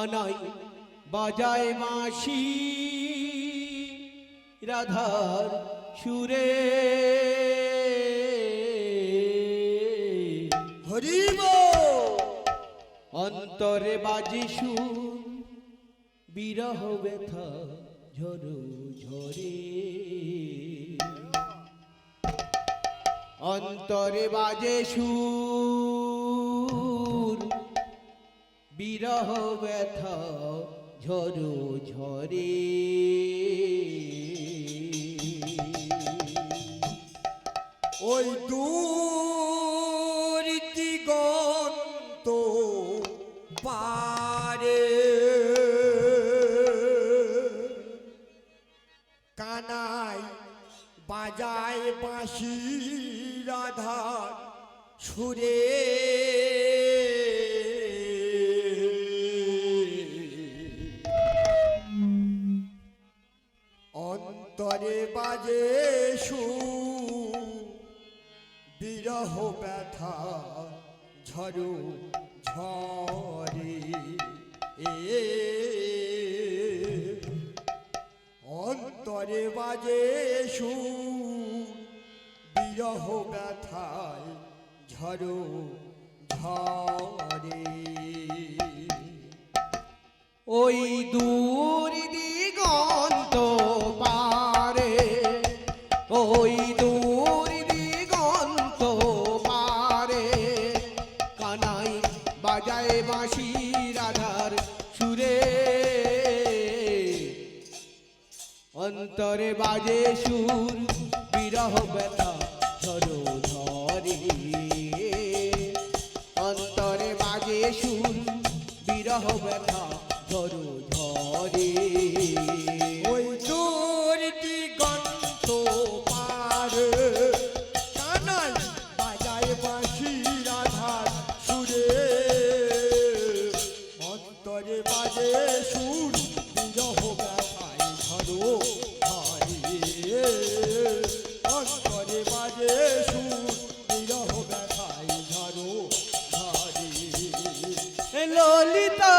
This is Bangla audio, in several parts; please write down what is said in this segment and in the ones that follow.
কানাই বাজায় বাঁশি রাধার সুরে হরিব অন্তরে বাজে সুর বিরহ ব্যথা ঝরো ঝরে অন্তরে বাজে সুর বিরহ ব্যথা ঝরো ঝরে ওই দূর দিগন্ত পারে কানাই বাজায় বাঁশি রাধার সুরে অন্তরে বাজে সুর বিরহ ব্যথা ঝরো ঝরে অন্তরে বাজে সুর বিরহ ব্যথায় ঝরো ঝরে ওই দূর দিগন্ত পারে ওই দূর দিগন্ত পারে কানাই বাজায় বাঁশি রাধার সুরে অন্তরে বাজে সুর বিরহ ব্যথা ঝরো ঝরে অন্তরে বাজে সুর বিরহ ব্যথা ঝরো ঝরে ওই দূর দিগন্ত পারে কানাই বাজায় বাঁশি রাধার সুরে অন্তরে বাজে সুর বিরহ ব্যথায় ঝরো ঝরে অন্তরে বাজে সুর বিরহ ব্যথায় ঝরো ঝরে ললিতা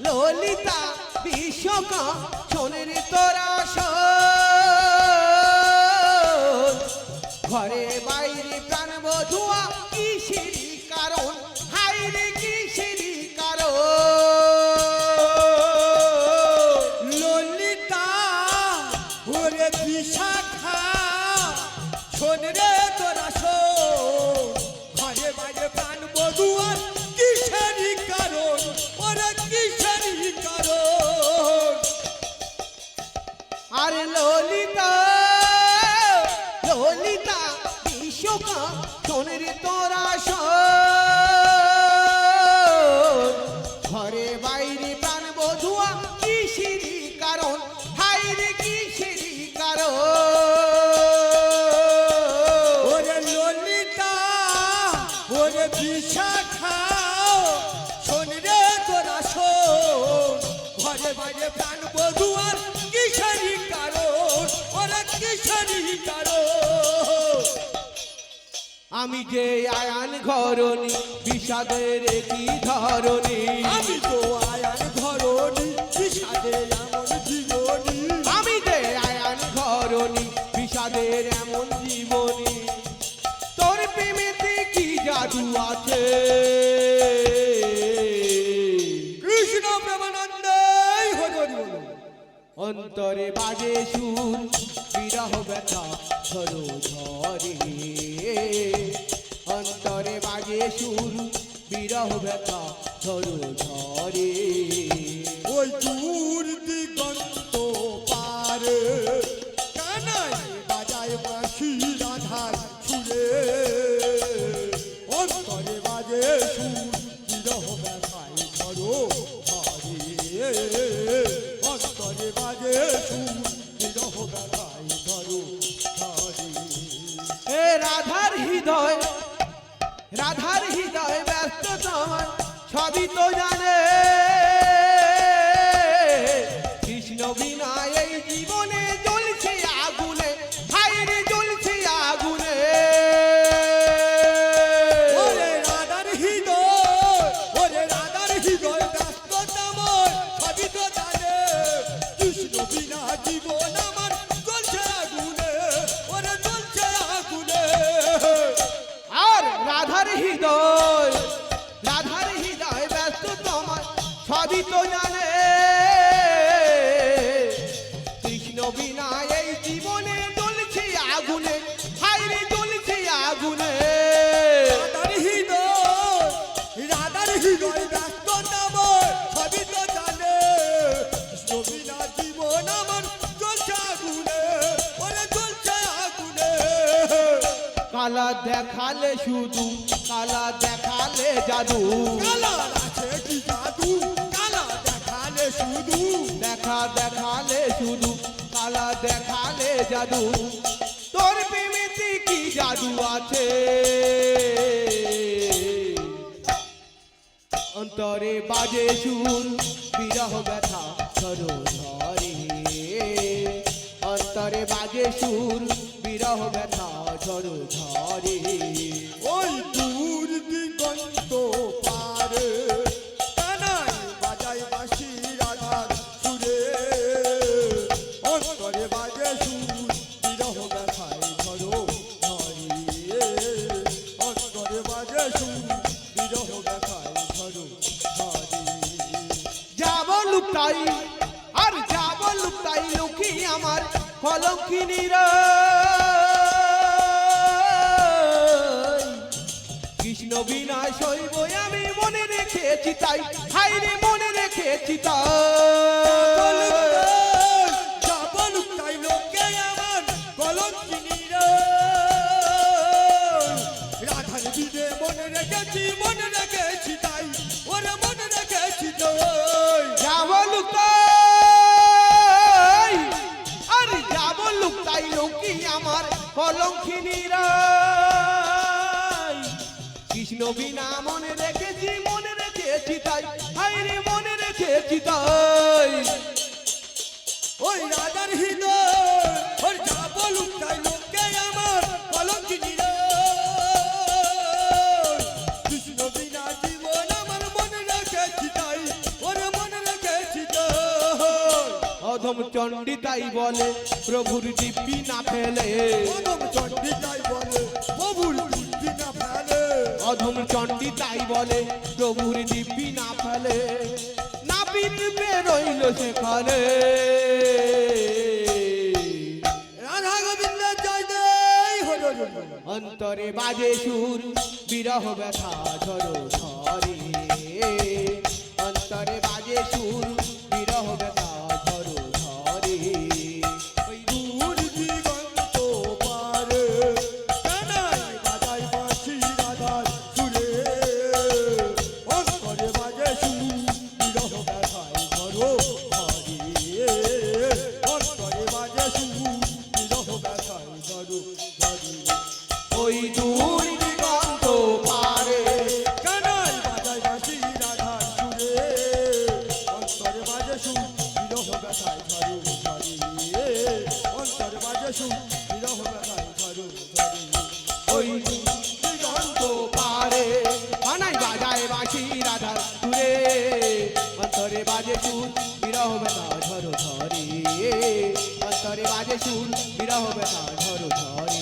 ললিতা বিশ্বকা সোনের তোরা ঘরে বাইরে প্রাণ বধুয়া কিসেরই কারণ হাইরে কিসেরই কারণ ললিতা ওরে বিশাখা শোন রে তোরা শোন ঘরে বাইরে প্রাণ বধুয়ার কিসেরই কারণ ওরে কিসেরই কারণ আরে ললিতা ললিতা বিশ্বকা সোনের তোরা ঘরে বাইরে প্রাণ বধুয়া কিসেরই কারণ হাইরে কিসেরই কারণ ওরে ললিতা ওরে বিশাখা শোন রে তোরা শোন ঘরে বাইরে প্রাণ বধুয়ার কিসেরই কারণ ওরে কিসেরই কারণ আমি যে আয়ান ঘরণী বিষাদের কি ধরণী আমি তো আয়ান ধরণী বিষাদের এমন জীবনী আমি যে আয়ান ঘরণী বিষাদের এমন জীবনী তোর প্রেমেতে কি জাদু আছে কৃষ্ণ প্রেমানন্দ হরি হরি বলো অন্তরে বাজে সুর বিরহ ব্যথা ঝরো ঝরে অন্তরে বাজে সুর বিরহ ব্যথা ঝরো ঝরে ওই দূর দিগন্ত পারে কানাই বাজায় বাঁশি রাধার সুরে অন্তরে বাজে সুর বিরহ ব্যথায় ঝরো ঝরে অন্তরে বাজে সুর বিরহ ব্যথায় ঝরো ঝরে হে রাধার হৃদয় ব্যস্ত তোমার সবই তো জানে কৃষ্ণ বিনা এই জীবনে জ্বলছে আগুনে হাইরে জ্বলছে আগুনে ওরে রাধার হৃদয় ব্যস্ত বিনা জীবন আমার জ্বলছে আগুনে, ওরে জ্বলছে আগুনে। আর রাধার হৃদয় ব্যস্ত তোমার সবই তো জানে, কৃষ্ণ বিনা এই জীবনে জ্বলছে আগুনে, হাইরে জ্বলছে আগুনে। রাধার হৃদয় ব্যস্ত নামর সবই তো জানে, কৃষ্ণ বিনা জীবন আমার জ্বলছে আগুনে, ওরে জ্বলছে আগুনে। কালা দেখালে শুধু, কালা দেখালে জাদু, কালার আছে কি জাদু, কালা দেখালে শুধু, দেখালে শুধু, কালা দেখালে জাদু। তোর প্রেমেতে কি জাদু আছে, অন্তরে বাজে সুর, বিরহ ব্যথা ঝরো ঝরে, অন্তরে বাজে সুর, বিরহ ব্যথা ঝরো ঝরে। ওই দূর দিগন্ত পারে কানাই বাজায় বাঁশি রাধার সুরে, অন্তরে বাজে সুর, বিরহ ব্যথায় ঝরো ঝরে, অন্তরে বাজে সুর, বিরহ ব্যথায় ঝরো ঝরে। যাব লুকাই, আর যাব লুকাই লুকি আমার কলঙ্কিনীর, কৃষ্ণ বিনা শৈব আমি মনে রেখেছি তাই, হাইরে মনে রেখেছি তাই। যাবলুকাই লোকে আমার কলঙ্কিনী রে, রাধার বিদে মনে রেখেছি তাই, ওরে মনে রেখেছি তাই। যাব লুকাই, আর যাব লুকাই লুকি আমার কলঙ্কিনীর, কৃষ্ণ বিনা মনে রেখেছি তাই, হাইরে মনে রেখেছি তাই। ওই রাধার হৃদয় ওর যাবলুকাই লোকে আমার কলঙ্কিনী রে, কৃষ্ণ বিনা জীবন আমার মনে রেখেছি তাই, ওরে মনে রেখেছি তাই। অধম চণ্ডী তাই বলে প্রভুর দিব্যি না ফেলে, অধম চণ্ডী তাই বলে প্রভুর দিব্যি না ফেলে, অধম চণ্ডী তাই বলে প্রভুর দিব্যি না ফেলে, না পিতবে রইল সেখানে। রাধা গোবিন্দের জয় দেই হরি হরি হরি। অন্তরে বাজে সুর, বিরহ ব্যথা ঝরো ঝরে, অন্তরে বাজে সুর, বিরহ ব্যথা ঝরো ঝরে। ওই দূর দিগন্ত পারে কানাই বাজায় বাঁশি রাধার সুরে, অন্তরে বাজে সুর, বিরহ ব্যথায় ঝরো ঝরে, অন্তরে বাজে সুর, বিরহ ব্যথায় ঝরো ঝরে। ওই দূর দিগন্ত পারে কানাই বাজায় বাঁশি রাধার সুরে, অন্তরে বাজে সুর, বিরহ ব্যথায় ঝরো ঝরে, অন্তরে বাজে সুর, বিরহ ব্যথায় ঝরো ঝরে। ওই দিগন্ত পারে কানাই বাজায় বাঁশি রাধার সুরে, অন্তরে বাজে সুর, বিরহ ব্যথা ঝরো ঝরে, অন্তরে বাজে সুর, বিরহ ব্যথা ঝরো ঝরে।